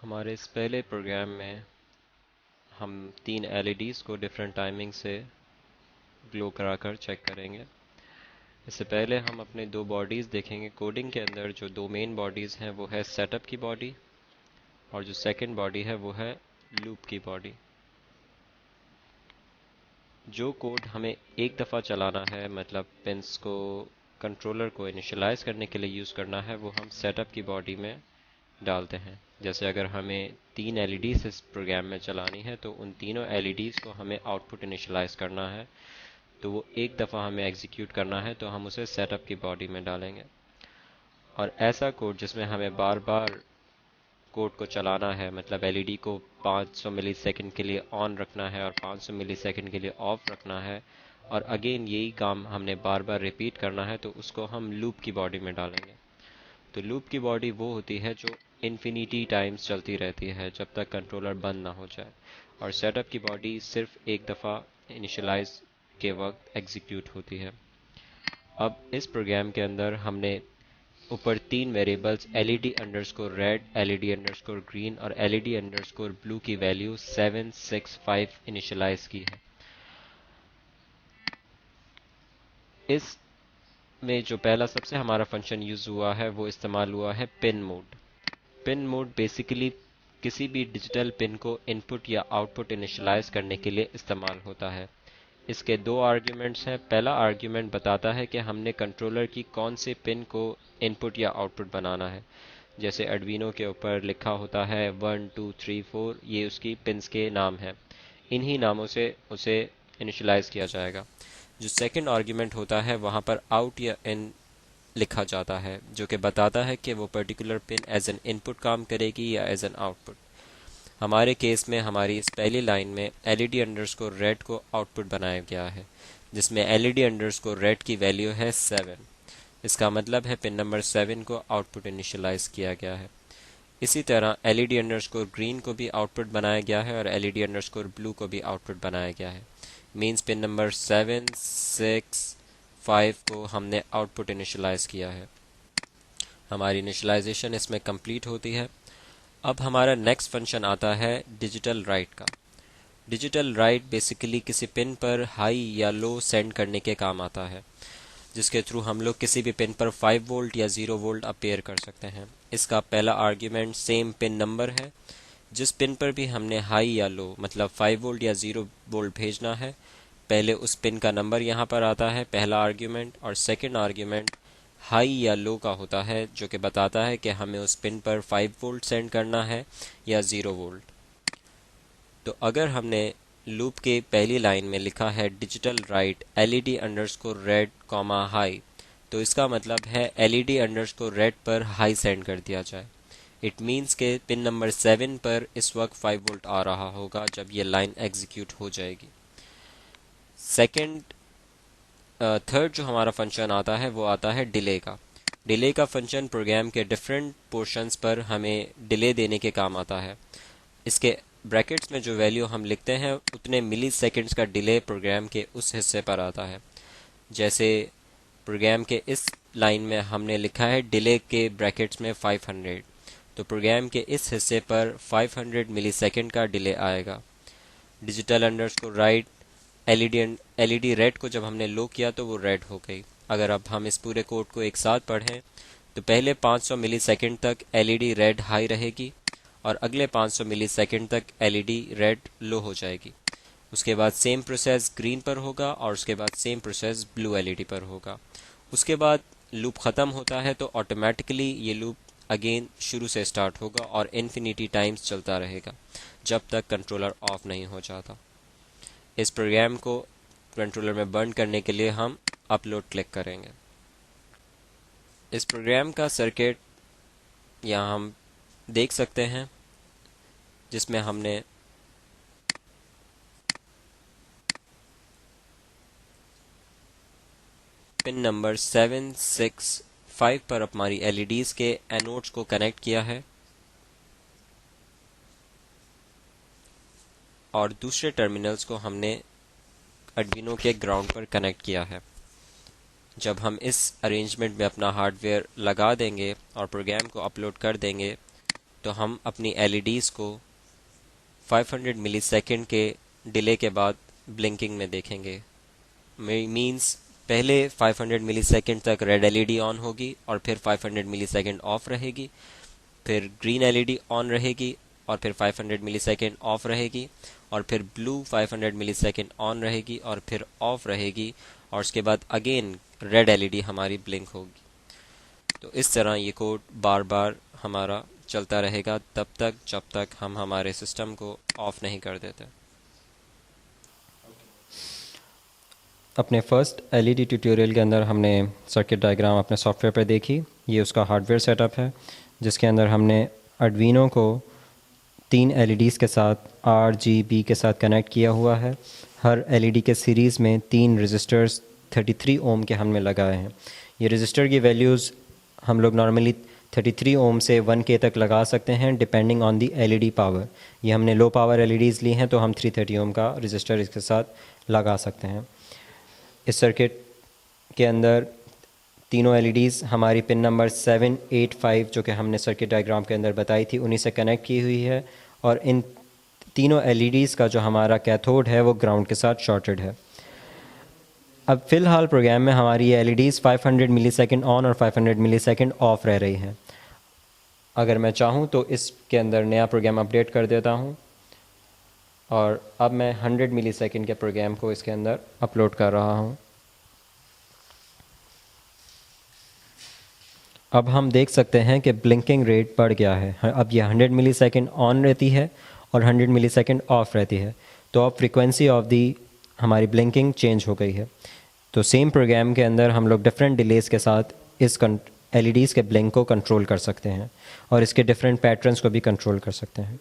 हमारे इस पहले प्रोग्राम में हम तीन एलईडीज़ को डिफरेंट टाइमिंग से ग्लो कराकर चेक करेंगे। इससे पहले हम अपने दो बॉडीज़ देखेंगे। कोडिंग के अंदर जो दो मेन बॉडीज़ हैं वो है सेटअप की बॉडी, और जो सेकंड बॉडी है वो है लूप की बॉडी। जो कोड हमें एक दफ़ा चलाना है, मतलब पिंस को कंट्रोलर को इनिशियलाइज करने के लिए यूज़ करना है, वो हम सेटअप की बॉडी में डालते हैं। जैसे अगर हमें तीन एलईडीज इस प्रोग्राम में चलानी है तो उन तीनों एलईडीज को हमें आउटपुट इनिशियलाइज करना है, तो वो एक दफ़ा हमें एग्जीक्यूट करना है तो हम उसे सेटअप की बॉडी में डालेंगे। और ऐसा कोड जिसमें हमें बार बार कोड को चलाना है, मतलब एलईडी को 500 मिलीसेकंड के लिए ऑन रखना है और 500 मिलीसेकंड के लिए ऑफ रखना है, और अगेन यही काम हमने बार बार रिपीट करना है, तो उसको हम लूप की बॉडी में डालेंगे। तो लूप की बॉडी वो होती है जो इन्फिनिटी टाइम्स चलती रहती है जब तक कंट्रोलर बंद ना हो जाए, और सेटअप की बॉडी सिर्फ एक दफ़ा इनिशियलाइज के वक्त एग्जीक्यूट होती है। अब इस प्रोग्राम के अंदर हमने ऊपर तीन variables LED underscore red, LED underscore green और एलईडी अंडरस्कोर ब्लू की वैल्यू 7, 6, 5 इनिशियलाइज की है। इस में जो पहला सबसे हमारा फंक्शन यूज हुआ है वो इस्तेमाल हुआ है pin mode. Pin mode basically किसी भी डिजिटल पिन को इनपुट या आउटपुट इनिशियलाइज करने के लिए इस्तेमाल होता है। इसके दो आर्ग्यूमेंट्स हैं। पहला आर्ग्यूमेंट बताता है कि हमने कंट्रोलर की कौन से पिन को इनपुट या आउटपुट बनाना है। जैसे अर्डुइनो के ऊपर लिखा होता है 1, 2, 3, 4, ये उसकी पिन्स के नाम हैं। इन्हीं नामों से उसे इनिशियलाइज किया जाएगा। जो सेकंड आर्ग्यूमेंट होता है वहाँ पर आउट या इन लिखा जाता है, जो कि बताता है कि वो particular pin as an input काम करेगी या एज एन आउटपुट। हमारे केस में हमारी इस पहली लाइन में एलईडी अंडरस्कोर रेड को आउटपुट बनाया गया है, जिसमें एलईडी अंडरस्कोर रेड की वैल्यू है 7। इसका मतलब है पिन नंबर 7 को आउटपुट इनिशियलाइज किया गया है। इसी तरह एलईडी अंडरस्कोर ग्रीन को भी आउटपुट बनाया गया है और एलईडी अंडरस्कोर ब्लू को भी आउटपुट बनाया गया है। मीन्स पिन नंबर 7, 6, 5 को हमने आउटपुट इनिशियलाइज किया है। हमारी इनिशियलाइजेशन इसमें कंप्लीट होती है। अब हमारा नेक्स्ट फंक्शन आता है डिजिटल राइट का। डिजिटल राइट बेसिकली किसी पिन पर हाई या लो सेंड करने के काम आता है, जिसके थ्रू हम लोग किसी भी पिन पर 5 वोल्ट या 0 वोल्ट अपेयर कर सकते हैं। इसका पहला आर्ग्यूमेंट सेम पिन नंबर है। जिस पिन पर भी हमने हाई या लो मतलब 5 वोल्ट या 0 वोल्ट भेजना है, पहले उस पिन का नंबर यहाँ पर आता है, पहला आर्ग्यूमेंट, और सेकंड आर्ग्यूमेंट हाई या लो का होता है, जो कि बताता है कि हमें उस पिन पर 5 वोल्ट सेंड करना है या 0 वोल्ट। तो अगर हमने लूप के पहली लाइन में लिखा है digital right LED underscore red comma high, तो इसका मतलब है एलईडी अंडरस्कोर रेड पर हाई सेंड कर दिया जाए। इट मीन्स के पिन नंबर 7 पर इस वक्त 5 वोल्ट आ रहा होगा जब ये लाइन एग्जीक्यूट हो जाएगी। सेकंड थर्ड जो हमारा फंक्शन आता है वो आता है डिले का। डिले का फंक्शन प्रोग्राम के डिफरेंट पोर्शंस पर हमें डिले देने के काम आता है। इसके ब्रैकेट्स में जो वैल्यू हम लिखते हैं उतने मिली सेकेंड्स का डिले प्रोग्राम के उस हिस्से पर आता है। जैसे प्रोग्राम के इस लाइन में हमने लिखा है डिले के ब्रैकेट्स में 500, तो प्रोग्राम के इस हिस्से पर 500 मिली सेकेंड का डिले आएगा। Digital underscore right LED red को जब हमने लो किया तो वो रेड हो गई। अगर अब हम इस पूरे कोड को एक साथ पढ़ें तो पहले 500 मिली सेकेंड तक एलईडी रेड हाई रहेगी और अगले 500 मिली सेकेंड तक एलईडी रेड लो हो जाएगी। उसके बाद सेम प्रोसेस ग्रीन पर होगा और उसके बाद सेम प्रोसेस ब्लू एलईडी पर होगा। उसके बाद लूप ख़त्म होता है तो ऑटोमेटिकली ये लूप अगेन शुरू से स्टार्ट होगा और इन्फिनिटी टाइम्स चलता रहेगा जब तक कंट्रोलर ऑफ नहीं हो जाता। इस प्रोग्राम को कंट्रोलर में बर्न करने के लिए हम अपलोड क्लिक करेंगे। इस प्रोग्राम का सर्किट यहाँ हम देख सकते हैं, जिसमें हमने पिन नंबर 7, 6, 5 पर हमारी एलईडीज के एनोड्स को कनेक्ट किया है और दूसरे टर्मिनल्स को हमने अर्डुइनो के ग्राउंड पर कनेक्ट किया है। जब हम इस अरेंजमेंट में अपना हार्डवेयर लगा देंगे और प्रोग्राम को अपलोड कर देंगे तो हम अपनी एलईडीज़ को 500 मिलीसेकंड के डिले के बाद ब्लिंकिंग में देखेंगे। मींस पहले 500 मिलीसेकंड तक रेड एलईडी ऑन होगी और फिर 500 मिलीसेकंड ऑफ रहेगी, फिर ग्रीन एलईडी ऑन रहेगी और फिर 500 मिलीसेकंड ऑफ रहेगी, और फिर ब्लू 500 मिलीसेकंड ऑन रहेगी और फिर ऑफ रहेगी, और उसके बाद अगेन रेड एलईडी हमारी ब्लिंक होगी। तो इस तरह ये कोड बार बार हमारा चलता रहेगा तब तक जब तक हम हमारे सिस्टम को ऑफ नहीं कर देते। अपने फर्स्ट एलईडी ट्यूटोरियल के अंदर हमने सर्किट डायग्राम अपने सॉफ्टवेयर पर देखी। ये उसका हार्डवेयर सेटअप है जिसके अंदर हमने आर्डुइनो को 3 एलईडीज़ के साथ RGB के साथ कनेक्ट किया हुआ है। हर एलईडी के सीरीज़ में 3 रजिस्टर्स 33 ओम के हमने लगाए हैं। ये रजिस्टर की वैल्यूज़ हम लोग नॉर्मली 33 ओम से 1K तक लगा सकते हैं depending on the LED power. ये हमने लो पावर एलईडीज़ ली हैं तो हम 330 ओम का रजिस्टर इसके साथ लगा सकते हैं। इस सर्किट के अंदर तीनों एलईडीज़ हमारी पिन नंबर 7, 8, 5 जो कि हमने सर्किट डायग्राम के अंदर बताई थी उन्हीं से कनेक्ट की हुई है, और इन तीनों एलईडीज़ का जो हमारा कैथोड है वो ग्राउंड के साथ शॉर्टेड है। अब फ़िलहाल प्रोग्राम में हमारी ये एलईडीज़ 500 मिलीसेकंड ऑन और 500 मिलीसेकंड ऑफ रह रही हैं। अगर मैं चाहूँ तो इसके अंदर नया प्रोग्राम अपडेट कर देता हूँ, और अब मैं 100 मिलीसेकंड के प्रोग्राम को इसके अंदर अपलोड कर रहा हूँ। अब हम देख सकते हैं कि ब्लिंकिंग रेट बढ़ गया है। अब ये 100 मिलीसेकंड ऑन रहती है और 100 मिलीसेकंड ऑफ रहती है, तो अब फ्रीक्वेंसी ऑफ दी हमारी ब्लिंकिंग चेंज हो गई है। तो सेम प्रोग्राम के अंदर हम लोग डिफरेंट डिलेज़ के साथ इस एलईडीज़ के ब्लिंक को कंट्रोल कर सकते हैं और इसके डिफरेंट पैटर्न्स को भी कंट्रोल कर सकते हैं।